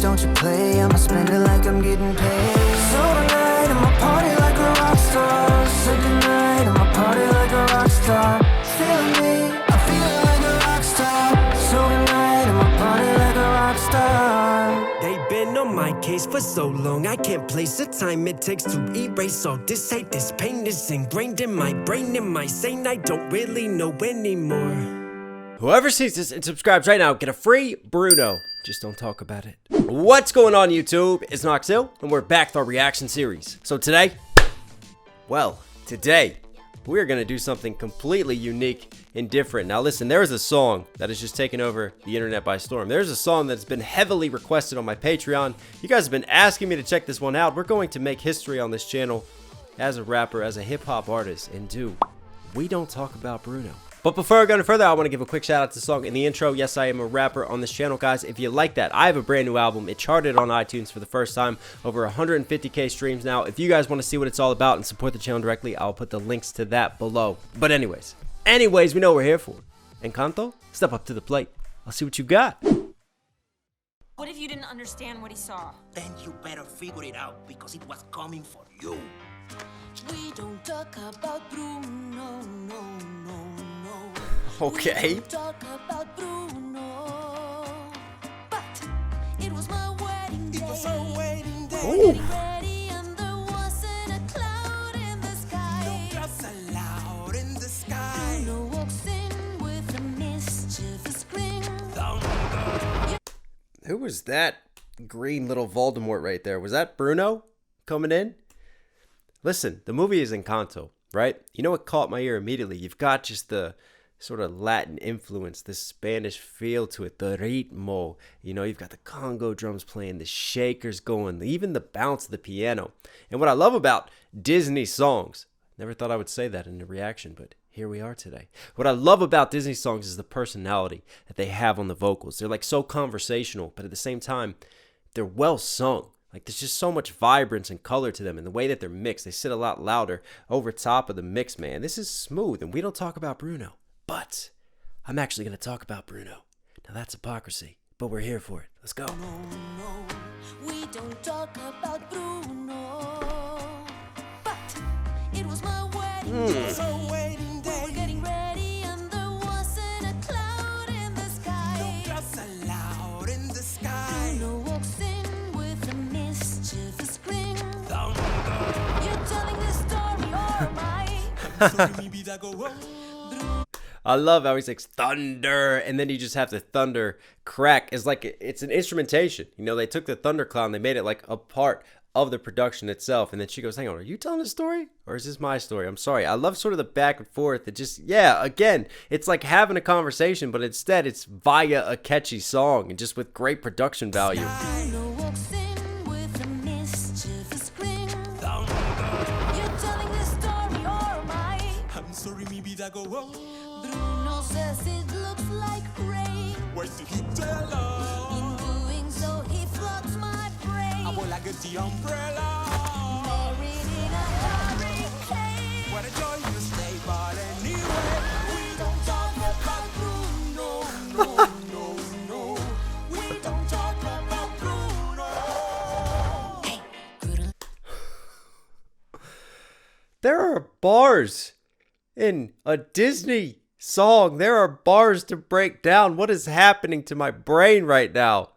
don't you play, I'ma spend it like I'm getting paid. So tonight, I'ma party like a rock star. So tonight, I'ma party like a rock star. Feeling me, I'm feeling like a rock star. So tonight, I'ma party like a rock star. They've been on my case for so long, I can't place the time it takes to erase all this hate. This pain is ingrained in my brain. Am I sane? I don't really know anymore. Whoever sees this and subscribes right now, get a free Bruno. Just don't talk about it. What's going on, YouTube? It's Knox Hill, and we're back with our reaction series. So today, we're gonna do something completely unique and different. Now listen, there is a song that has just taken over the internet by storm. There's a song that's been heavily requested on my Patreon. You guys have been asking me to check this one out. We're going to make history on this channel as a rapper, as a hip-hop artist, and we don't talk about Bruno. But before I go any further, I want to give a quick shout out to the song in the intro. Yes, I am a rapper on this channel, guys. If you like that, I have a brand new album. It charted on iTunes for the first time, over 150k streams now. If you guys want to see what it's all about and support the channel directly, I'll put the links to that below. But anyways, we know what we're here for. Encanto, step up to the plate. I'll see what you got. What if you didn't understand what he saw? Then you better figure it out, because it was coming for you. We don't talk about Bruno, no, no, no. Okay. We don't talk about Bruno, but it was my wedding day. It was our wedding day. Ooh. Getting ready and there wasn't a cloud in the sky. No clouds allowed in the sky. Bruno walks in with a mischievous grin. Who was that green little Voldemort right there? Was that Bruno coming in? Listen, the movie is Encanto, right? You know what caught my ear immediately? You've got just the sort of Latin influence, the Spanish feel to it, the ritmo. You know, you've got the Congo drums playing, the shakers going, even the bounce of the piano. And what I love about Disney songs, never thought I would say that in a reaction, but here we are today. What I love about Disney songs is the personality that they have on the vocals. They're like so conversational, but at the same time, they're well sung. Like there's just so much vibrance and color to them, and the way that they're mixed, they sit a lot louder over top of the mix, man. This is smooth, and we don't talk about Bruno, but I'm actually going to talk about Bruno. Now that's hypocrisy, but we're here for it. Let's go. No, we don't talk about Bruno, but it was my wedding day. It was our wedding day. We were getting ready and there wasn't a cloud in the sky. No clouds allowed in the sky. Bruno walks in with a mischievous grin. You're telling this story, or am I? I love how he says thunder, and then you just have the thunder crack. It's like it's an instrumentation. You know, they took the thunder cloud, they made it like a part of the production itself. And then she goes, hang on, are you telling a story? Or is this my story? I'm sorry. I love sort of the back and forth. It just, yeah, again, it's like having a conversation, but instead it's via a catchy song and just with great production value. Bruno walks in with a mischievous grin. You're telling this story, or am I? I'm sorry, mi vida go on. Bruno says it looks like rain. Where's the heat alone? In doing so, he floods my brain. I will like the umbrella. Buried in a hurricane. What a joy to stay, but anyway, We don't talk about Bruno, no, no, no. we don't talk about Bruno. Hey, Bruno. There are bars in a Disney song. There are bars to break down. What is happening to my brain right now?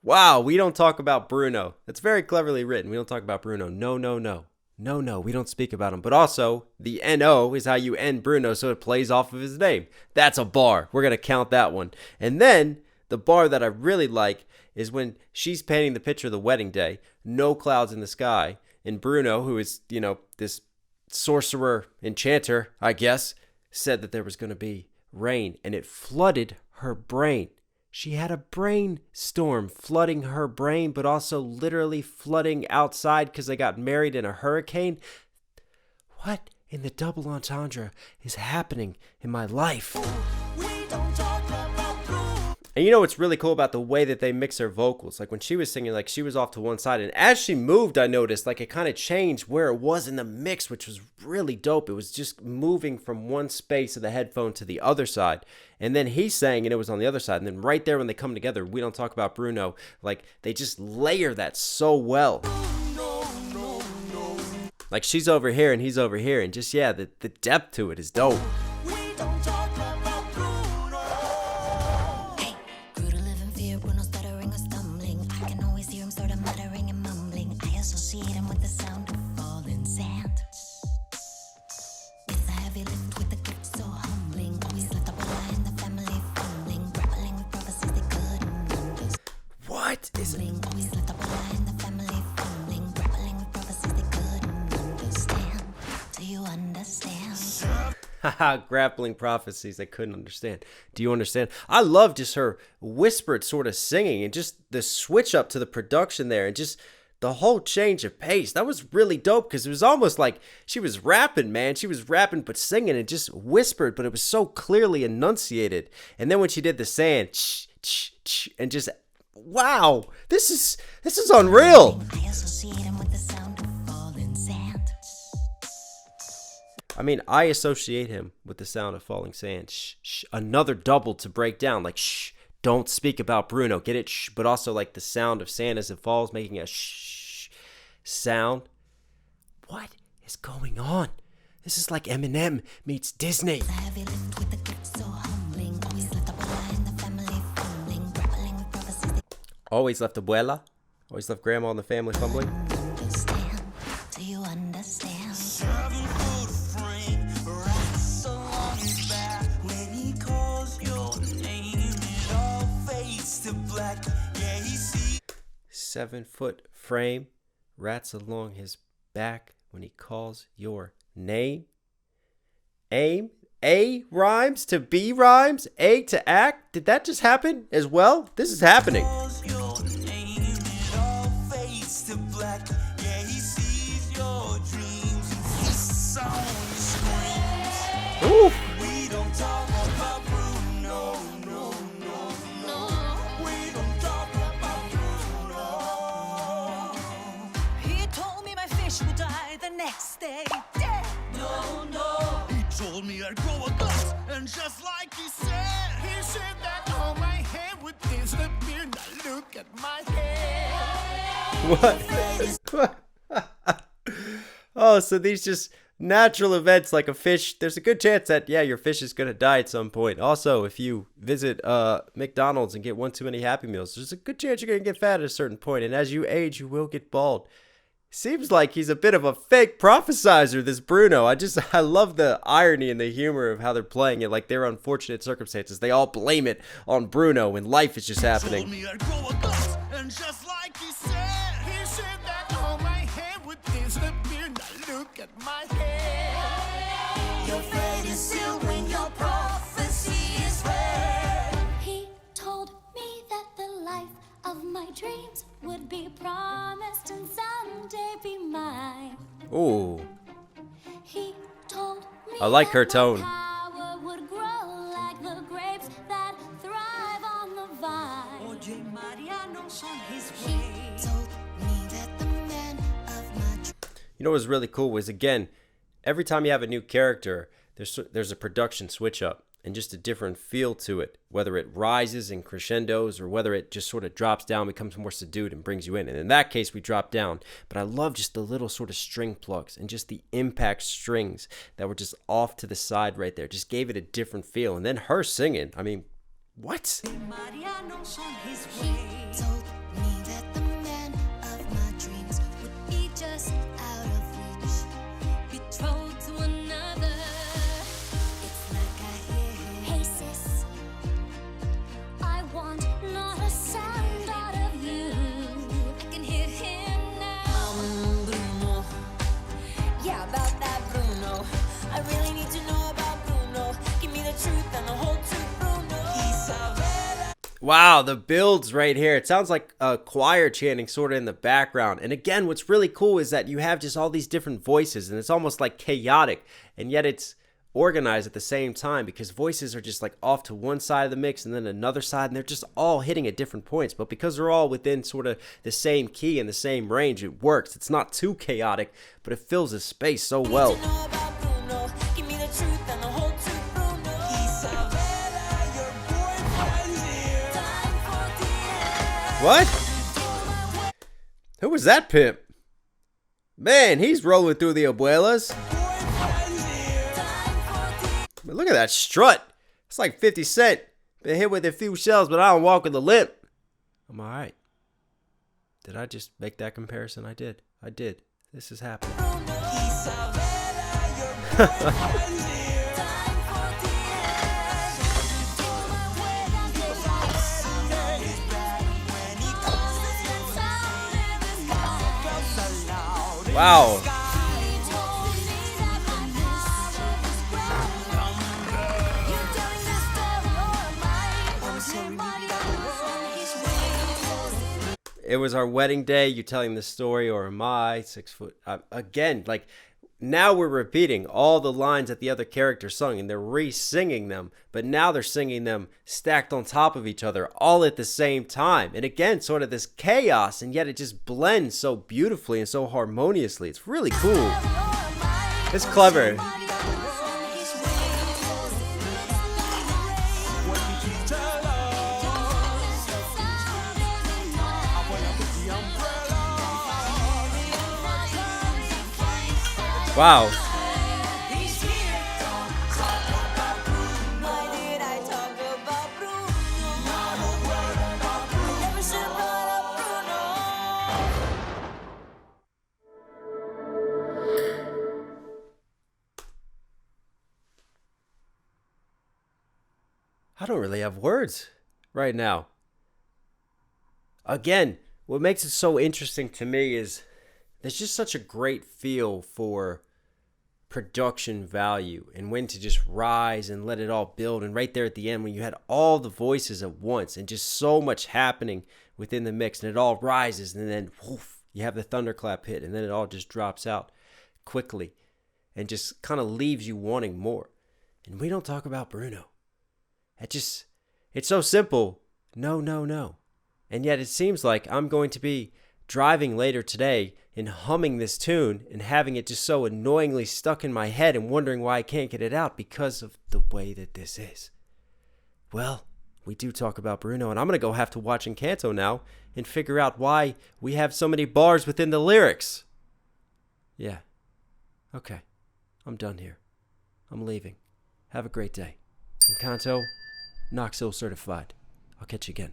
Wow, we don't talk about Bruno. That's very cleverly written. We don't talk about Bruno. No, no, no. No, no, we don't speak about him. But also, the N-O is how you end Bruno, so it plays off of his name. That's a bar. We're going to count that one. And then, the bar that I really like is when she's painting the picture of the wedding day, no clouds in the sky, and Bruno, who is, you know, this sorcerer, enchanter, I guess, said that there was going to be rain, and it flooded her brain. She had a brainstorm flooding her brain, but also literally flooding outside because they got married in a hurricane. What in the double entendre is happening in my life? We don't talk about Bruno. And you know what's really cool about the way that they mix their vocals? Like when she was singing, like she was off to one side, and as she moved, I noticed like it kind of changed where it was in the mix, which was really dope. It was just moving from one space of the headphone to the other side. And then he sang and it was on the other side. And then right there when they come together, we don't talk about Bruno, like they just layer that so well. Like she's over here and he's over here, and just, yeah, the depth to it is dope. Grew to live in fear, Bruno stuttering or stumbling. I can always hear him sort of muttering and mumbling. I associate him with the sound of falling sand. It's a heavy lift with a gift so humbling. Always let the boy in the family fumbling. Grappling with prophecies they couldn't understand. What is it? Always let the boy in the family fumbling. Grappling with prophecies they couldn't understand. Do you understand? Haha, grappling prophecies I couldn't understand. Do you understand? I love just her whispered sort of singing and just the switch up to the production there and just the whole change of pace. That was really dope because it was almost like she was rapping, man. She was rapping but singing and just whispered, but it was so clearly enunciated. And then when she did the saying, and just, wow, this is unreal. I associate him with the sound of falling sand. I mean, I associate him with the sound of falling sand. Shh, shh. Another double to break down. Like, shh, don't speak about Bruno. Get it? Shh. But also like the sound of sand as it falls, making a shh sound. What is going on? This is like Eminem meets Disney. A heavy lift with a gift so humbling. Always let the boy in the family fumbling. Grappling with prophecies they Always left abuela. Always left grandma in the family fumbling. couldn't understand. Do you understand? When he calls your name, it all fades to black. Yeah, he sees 7-foot frame, rats along his back when he calls your name. Aim, A rhymes to B rhymes, A to act. Did that just happen as well? This is happening. your name, it all fades to black. Yeah, he sees your dreams and his song screams. Ooh. We don't talk about Bruno, no, no, no. We don't talk about Bruno. He told me my fish would die the next day. Dead. No, no. He told me I'd grow a glass, and just like he said that all my hair would disappear. Now look at my hair. What? Oh, so these just natural events like a fish. There's a good chance that, yeah, your fish is going to die at some point. Also, if you visit McDonald's and get one too many Happy Meals, there's a good chance you're going to get fat at a certain point. And as you age, you will get bald. Seems like he's a bit of a fake prophesizer, this Bruno. I love the irony and the humor of how they're playing it. Like their unfortunate circumstances, they all blame it on Bruno when life is just happening. Told me I'd grow a glass, and just like he said that all my hair would disappear. Now look at my hair. Your fate is sealed when your prophecy is read. He told me that the life of my dreams would be promised and someday be mine. Ooh. He told me I like her that tone. my power would grow like the grapes that thrive on the vine. Oye, Mariano's on his He way. told me that the man of my You know what was really cool was, again, every time you have a new character, there's a production switch up and just a different feel to it, whether it rises and crescendos or whether it just sort of drops down, becomes more subdued and brings you in. And in that case, we drop down. But I love just the little sort of string plucks and just the impact strings that were just off to the side right there. Just gave it a different feel. And then her singing, I mean, what? Mariano's on his He way. told me that the man of my dreams would be just out of reach, betrothed to another. It's like I hear him. Hey sis, I want not a sound out of you. I can hear him now. Bruno. Yeah, about that Bruno. I really need to know about Bruno. Give me the truth and the whole truth, Bruno. Wow, the builds right here. It sounds like a choir chanting sort of in the background. And again, what's really cool is that you have just all these different voices and it's almost like chaotic. And yet it's organized at the same time because voices are just like off to one side of the mix and then another side, and they're just all hitting at different points. But because they're all within sort of the same key and the same range, it works. It's not too chaotic, but it fills the space so well. Know about Bruno. Give me the truth and the whole truth, Bruno. Isabella, your boyfriend's here. Time for the end. What? Who was that pimp? Man, he's rolling through the abuelas. But look at that strut. It's like 50 Cent. Been hit with a few shells, but I don't walk with a limp. I'm alright. Did I just make that comparison? I did. This is happening. Wow. It was our wedding day. You telling the story, or am I 6 foot? Again, like now we're repeating all the lines that the other character sung, and they're re-singing them. But now they're singing them stacked on top of each other, all at the same time. And again, sort of this chaos, and yet it just blends so beautifully and so harmoniously. It's really cool. It's clever. Wow. I don't really have words right now. Again, what makes it so interesting to me is there's just such a great feel for production value and when to just rise and let it all build. And right there at the end, when you had all the voices at once and just so much happening within the mix, and it all rises, and then woof, you have the thunderclap hit, and then it all just drops out quickly and just kind of leaves you wanting more. And we don't talk about Bruno. It's so simple. No, no, no. And yet it seems like I'm going to be driving later today and humming this tune and having it just so annoyingly stuck in my head and wondering why I can't get it out because of the way that this is. Well, we do talk about Bruno, and I'm going to go have to watch Encanto now and figure out why we have so many bars within the lyrics. Yeah. Okay. I'm done here. I'm leaving. Have a great day. Encanto, Knox Hill certified. I'll catch you again.